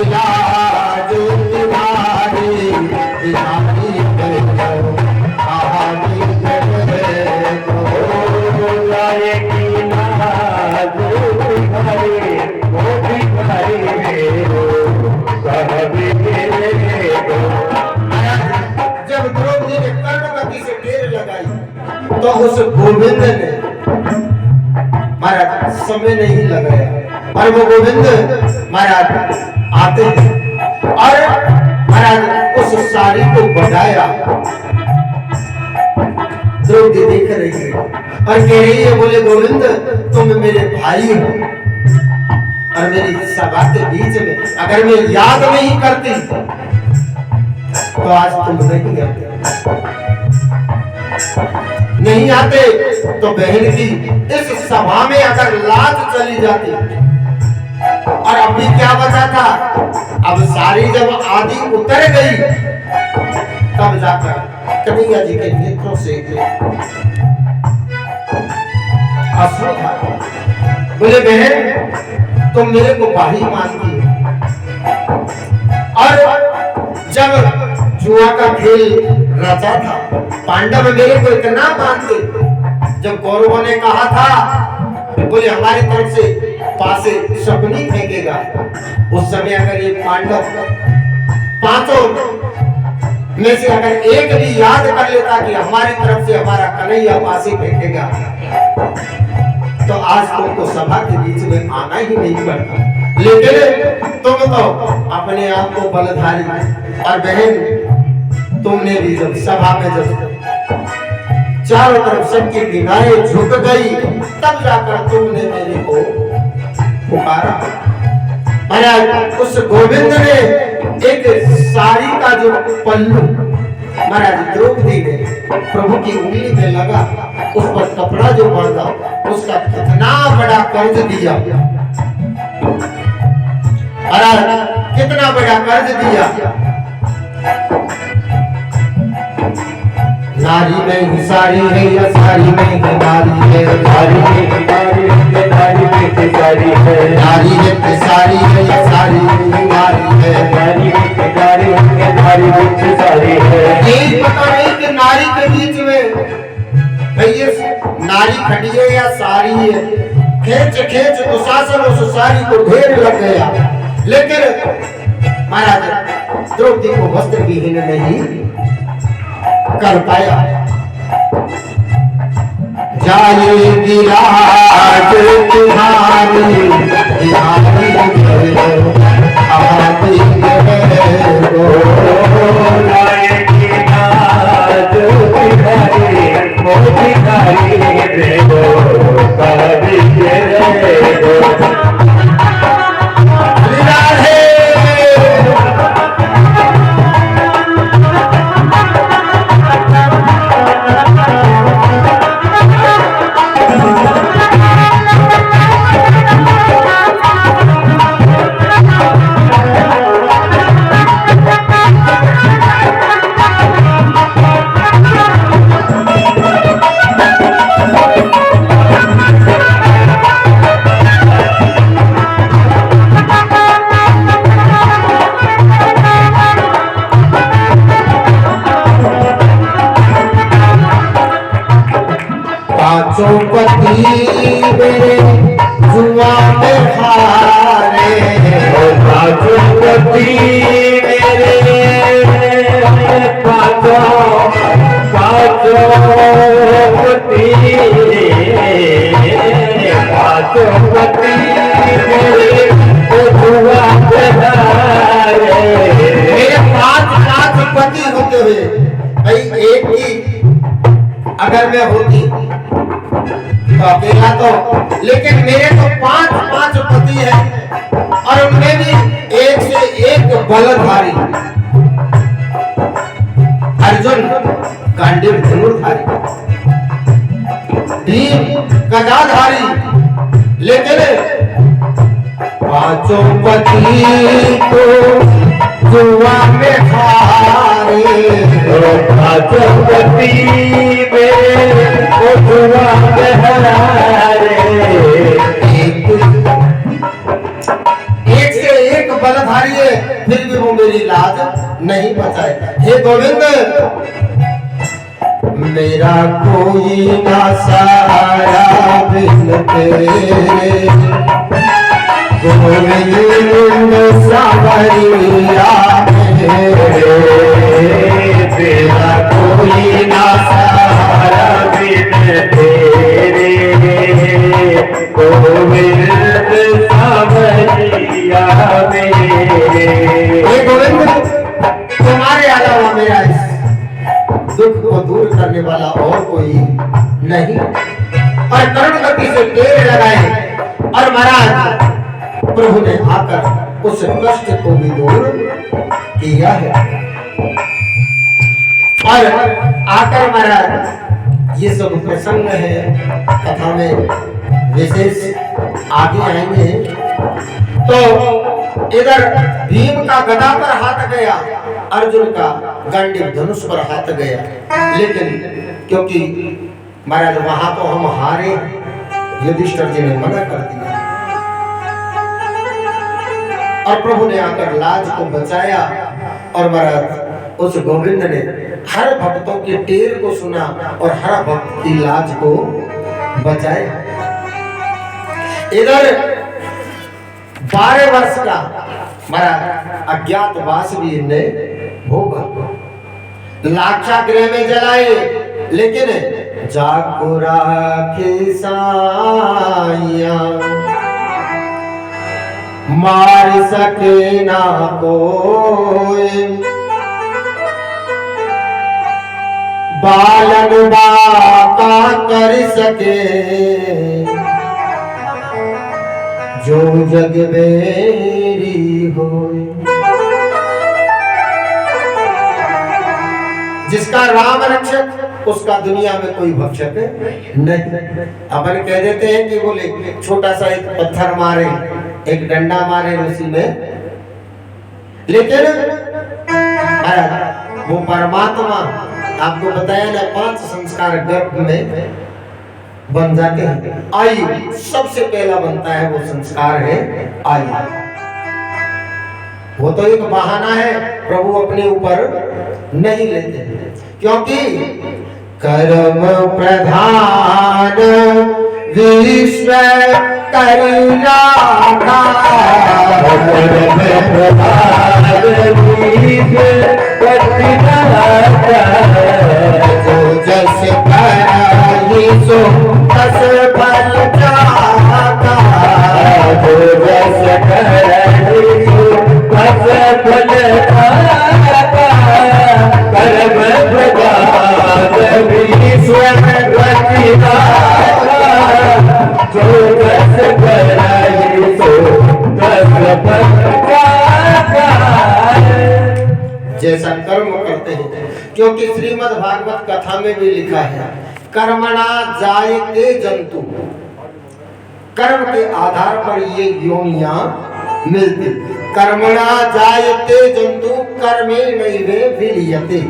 लाज तुम्हारी बिहारी को कहानी को लाए की लाज तुम्हारी वो बिहारी जब द्रौपदी ने कर्णवती से ढेर लगाई तो उस गोविंद ने महाराज समय नहीं लगाया और वो गोविंद महाराज आते हैं और महाराज उस साड़ी को बढ़ाया। द्रौपदी देख रही है और कह रही है बोले गोविंद तुम मेरे भाई हो और मेरी सभा के बीच में अगर मैं याद नहीं करती तो आज तुम नहीं आते तो बहन की इस सभा में अगर लाज चली जाती और अभी क्या बचा था। अब सारी जब आदि उतर गई तब जाकर कन्हैया जी के नेत्रों से अश्रु था। बोले बहन तुम मेरे को भाई मानती हो और जब जुआ का खेल रचा था पांडव मेरे को इतना मानते जब कौरवों ने कहा था बोले हमारी तरफ से पासे शकुनी फेंकेगा उस समय अगर ये पांडव पांचों में से अगर एक भी याद कर लेता कि हमारी तरफ से हमारा कन्हैया पासे फेंकेगा तो आज तुमको सभा के बीच में आना ही नहीं पड़ता। लेकिन तुम तो अपने आप को बलधारी और बहन तुमने भी जब सभा में जब चारों तरफ सबकी निगाहें झुक गई तब जाकर तुमने मेरे को पुकारा। महाराज उस गोविंद ने एक साड़ी का जो पल्लू महाराज द्रौपदी ने प्रभु की उंगली में लगा उस पर कपड़ा जो बांधा उसका कितना बड़ा कर्ज दिया महाराज कितना बड़ा कर्ज दिया। नारी में सारी है या सारी में नारी है सारी में नारी है नारी में सारी है नारी में सारी है या सारी में नारी है नारी में नारी है नारी में सारी है। ये पता नहीं कि नारी के बीच में भैया नारी खड़ी है या सारी है। खेच खेच दुशासन उस सारी को ढेर लग गया लेकिन महाराज द्रौपदी को वस्त्र विहीन नहीं कर पाया। जाएगी लाज तुम्हारी बिहारी पति मेरे जुआ में हारे पति मेरे पाँचों पति पति मेरे जुआ में हारे। मेरे पाँच पति होते हुए भाई एक की अगर मैं होती तो अकेला तो लेकिन मेरे तो पांच पति हैं और उनमें भी एक से एक बलधारी। अर्जुन गांडीव धनुर्धारी भीम गदाधारी लेकिन पांचों पति को जुआ में हारे पांचों पति में जुआ में हारे। एक से एक बलधारी है, फिर भी वो मेरी लाज नहीं बचाए। हे गोविंद, मेरा कोई ना सहारा बिन तेरे, गोविंद सावरिया मेरे, तेरा कोई ना सहारा बिन तेरे, गोविंद सावरिया मेरे। हे गोविंद, तुम्हारे अलावा मेरा इस दुख को दूर करने वाला और कोई नहीं। और करुण गति से टेर लगाए और महाराज प्रभु ने आकर उस कष्ट को भी दूर किया है। और आकर महाराज ये सब प्रसंग है कथा में विशेष आगे आएंगे। तो इधर भीम का गदा पर हाथ गया, अर्जुन का गांडीव धनुष पर हाथ गया, लेकिन क्योंकि महाराज वहां तो हम हारे, युधिष्ठिर जी ने मना कर दिया और प्रभु ने आकर लाज को बचाया। और महाराज उस गोविंद ने हर भक्तों की टेर को सुना और हर भक्त की लाज को बचाया। इधर 12 वर्ष का महाराज अज्ञातवास भी इनने भोगा, लाक्षागृह में जलाए, लेकिन जाको राखे साइया, मार सके ना कोई, बालन बाका कर सके, जो जग मेरी होए। जिसका राम रक्षक उसका दुनिया में कोई भक्षक नहीं। अपन कह देते हैं कि बोले छोटा सा एक पत्थर मारे, एक डंडा मारे उसी में, लेकिन वो परमात्मा आपको बताया ना 5 संस्कार गर्भ में बन जाते हैं। आयु सबसे पहला बनता है, वो संस्कार है आयु। वो तो एक बहाना है, प्रभु अपने ऊपर नहीं लेते, क्योंकि कर्म प्रधान विश्व करुणा जस करी सो तस फल जाता, जस करी सो तस फल जाता, कर्म प्रधान विश्व करुणा, जो जस करी सो तस फल जाता। जैसा कर्म करते हैं, क्योंकि श्रीमद् भागवत कथा में भी लिखा है कर्मणा जायते जंतु, कर्म के आधार पर ये योनियां मिलती। कर्मणा जायते जंतु कर्मे नैवे विलीयते।